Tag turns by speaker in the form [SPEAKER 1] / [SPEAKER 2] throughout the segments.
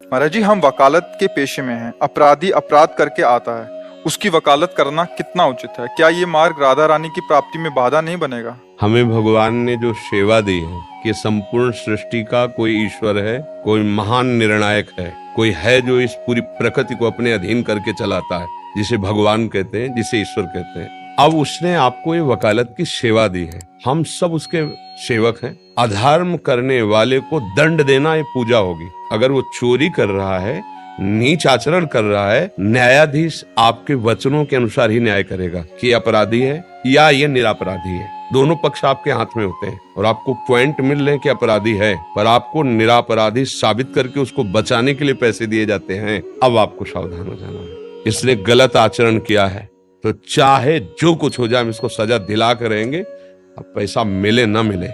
[SPEAKER 1] महाराज जी, हम वकालत के पेशे में हैं। अपराधी अपराध करके आता है, उसकी वकालत करना कितना उचित है? क्या ये मार्ग राधा रानी की प्राप्ति में बाधा नहीं बनेगा?
[SPEAKER 2] हमें भगवान ने जो सेवा दी है कि संपूर्ण सृष्टि का कोई ईश्वर है, कोई महान निर्णायक है, कोई है जो इस पूरी प्रकृति को अपने अधीन करके चलाता है, जिसे भगवान कहते हैं, जिसे ईश्वर कहते हैं। अब उसने आपको ये वकालत की सेवा दी है, हम सब उसके सेवक हैं। अधर्म करने वाले को दंड देना ये पूजा होगी। अगर वो चोरी कर रहा है, नीच आचरण कर रहा है, न्यायाधीश आपके वचनों के अनुसार ही न्याय करेगा कि अपराधी है या ये निरपराधी है। दोनों पक्ष आपके हाथ में होते हैं और आपको पॉइंट मिल रहे हैं कि अपराधी है, पर आपको निरपराधी साबित करके उसको बचाने के लिए पैसे दिए जाते हैं। अब आपको सावधान हो जाना है। इसने गलत आचरण किया है तो चाहे जो कुछ हो जाए, हम इसको सजा दिला कर रहेंगे। अब पैसा मिले ना मिले,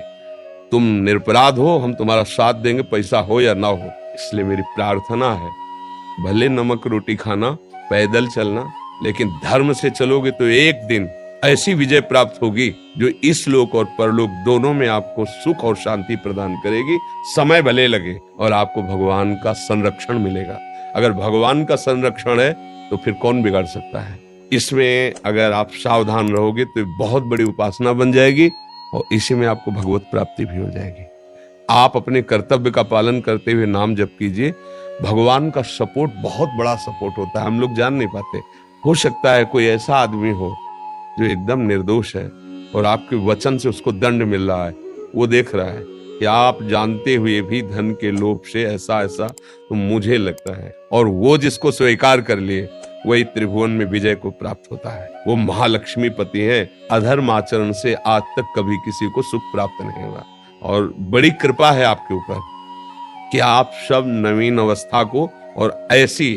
[SPEAKER 2] तुम निरपराध हो, हम तुम्हारा साथ देंगे, पैसा हो या ना हो। इसलिए मेरी प्रार्थना है, भले नमक रोटी खाना, पैदल चलना, लेकिन धर्म से चलोगे तो एक दिन ऐसी विजय प्राप्त होगी जो इस लोक और परलोक दोनों में आपको सुख और शांति प्रदान करेगी। समय भले लगे और आपको भगवान का संरक्षण मिलेगा। अगर भगवान का संरक्षण है तो फिर कौन बिगाड़ सकता है? इसमें अगर आप सावधान रहोगे तो बहुत बड़ी उपासना बन जाएगी और इसी में आपको भगवत प्राप्ति भी हो जाएगी। आप अपने कर्तव्य का पालन करते हुए नाम जप कीजिए। भगवान का सपोर्ट बहुत बड़ा सपोर्ट होता है, हम लोग जान नहीं पाते। हो सकता है कोई ऐसा आदमी हो जो एकदम निर्दोष है और आपके वचन से उसको दंड मिल रहा है, वो देख रहा है कि आप जानते हुए भी धन के लोभ से ऐसा ऐसा, तो मुझे लगता है, और वो जिसको स्वीकार कर लिए वही त्रिभुवन में विजय को प्राप्त होता है। वो महालक्ष्मी पति है। अधर्म आचरण से आज तक कभी किसी को सुख प्राप्त नहीं हुआ और बड़ी कृपा है आपके ऊपर कि आप सब नवीन अवस्था को, और ऐसी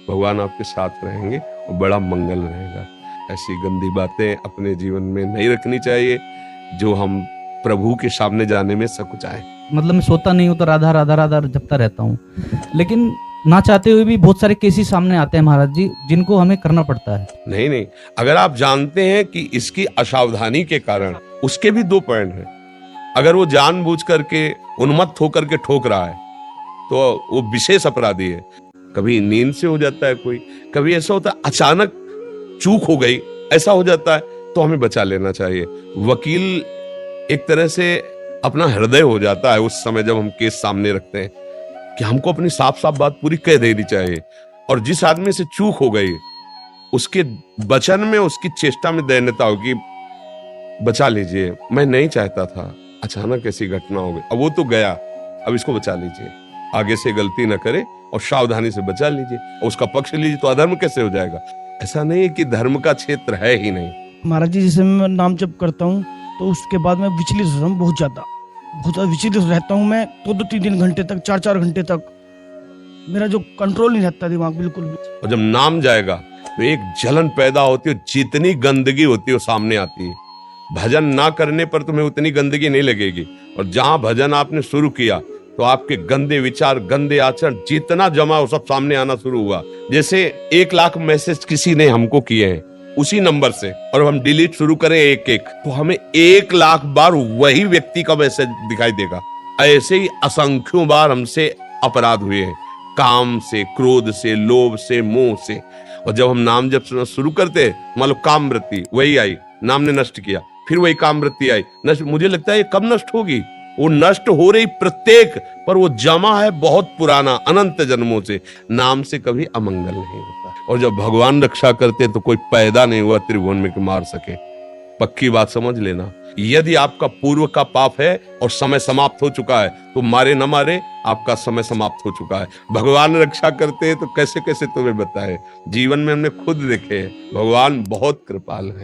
[SPEAKER 2] भगवान आपके साथ रहेंगे और बड़ा मंगल रहेगा। ऐसी गंदी बातें अपने जीवन में नहीं रखनी चाहिए जो हम प्रभु के सामने जाने में सकुचाए।
[SPEAKER 3] मतलब मैं सोता नहीं हूँ तो राधा राधा राधा जपता रहता हूँ, लेकिन ना चाहते हुए भी बहुत सारे केसेस सामने आते हैं महाराज जी, जिनको हमें करना पड़ता है।
[SPEAKER 2] नहीं, अगर आप जानते हैं कि इसकी असावधानी के कारण, उसके भी दो पॉइंट हैं। अगर वो जानबूझ करके उन्मत्त होकर के ठोक रहा है तो वो विशेष अपराधी है। कभी नींद से हो जाता है, कोई कभी ऐसा होता है अचानक चूक हो गई, ऐसा हो जाता है, तो हमें बचा लेना चाहिए। वकील एक तरह से अपना हृदय हो जाता है उस समय जब हम केस सामने रखते हैं कि हमको अपनी साफ साफ बात पूरी कह देनी चाहिए। और जिस आदमी से चूक हो गई उसके वचन में, उसकी चेष्टा में दयनीयता होगी, बचा लीजिए, मैं नहीं चाहता था, अचानक ऐसी घटना हो गई, अब वो तो गया, अब इसको बचा लीजिए, आगे से गलती न करे और सावधानी से बचा लीजिए और उसका पक्ष लीजिए, तो अधर्म कैसे हो जाएगा? ऐसा नहीं है कि धर्म का क्षेत्र है ही नहीं।
[SPEAKER 4] महाराज जी, जैसे मैं नाम जप करता हूँ तो उसके बाद मैं विचलित रहता हूँ, बहुत ज्यादा विचलित रहता हूँ। मैं 2-3 घंटे तक, 4 घंटे तक मेरा जो कंट्रोल नहीं रहता दिमाग बिल्कुल भी।
[SPEAKER 2] और जब नाम जाएगा तो एक जलन पैदा होती है, जितनी गंदगी होती है वो सामने आती है। भजन ना करने पर तुम्हें उतनी गंदगी नहीं लगेगी, और जहां भजन आपने शुरू किया तो आपके गंदे विचार, गंदे आचरण जितना जमा वो सब सामने आना शुरू हुआ। जैसे 1 लाख मैसेज किसी ने हमको किए हैं उसी नंबर से, और हम डिलीट शुरू करें एक एक, तो हमें 1 लाख बार वही व्यक्ति का मैसेज दिखाई देगा। ऐसे ही असंख्यों बार हमसे अपराध हुए हैं, काम से, क्रोध से, लोभ से, मोह से। और जब हम नाम जब शुरू करते, मान लो काम वृत्ति वही आई, नाम ने नष्ट किया, फिर वही काम वृत्ति आई, नष्ट। मुझे लगता है ये कब नष्ट होगी? वो नष्ट हो रही प्रत्येक, पर वो जमा है बहुत पुराना, अनंत जन्मों से। नाम से कभी अमंगल नहीं होता, और जब भगवान रक्षा करते तो कोई पैदा नहीं हुआ त्रिभुवन में कि मार सके। पक्की बात समझ लेना। यदि आपका पूर्व का पाप है और समय समाप्त हो चुका है तो मारे न मारे, आपका समय समाप्त हो चुका है। भगवान रक्षा करते हैं तो कैसे कैसे तुम्हें बताए, जीवन में हमने खुद देखे। भगवान बहुत कृपाल है।